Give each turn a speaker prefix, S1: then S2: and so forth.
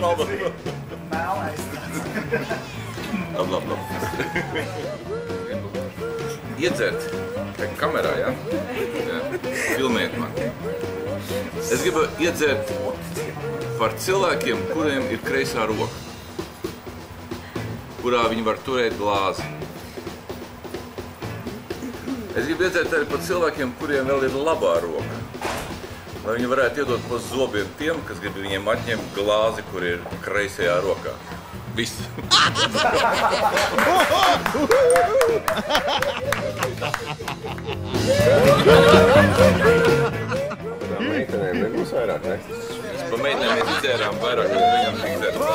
S1: labi.
S2: Melnais.
S1: Labi. Iedzert. Kamerā, ja? Jā. Filmēt man. Es gribu iedzert par cilvēkiem, kuriem ir kreisā roka, kurā viņi var turēt glāzi. Es gribu iedzert arī par cilvēkiem, kuriem vēl ir labā roka, lai viņi varētu iedot pa zobiem tiem, kas grib viņiem atņemt glāzi, kur ir kreisajā rokā. Viss.
S3: Meitenēm nebūs vairāk, ne?
S1: Pa meitenēm mēs izdzērām vairāk, bet viņam tik dzērām.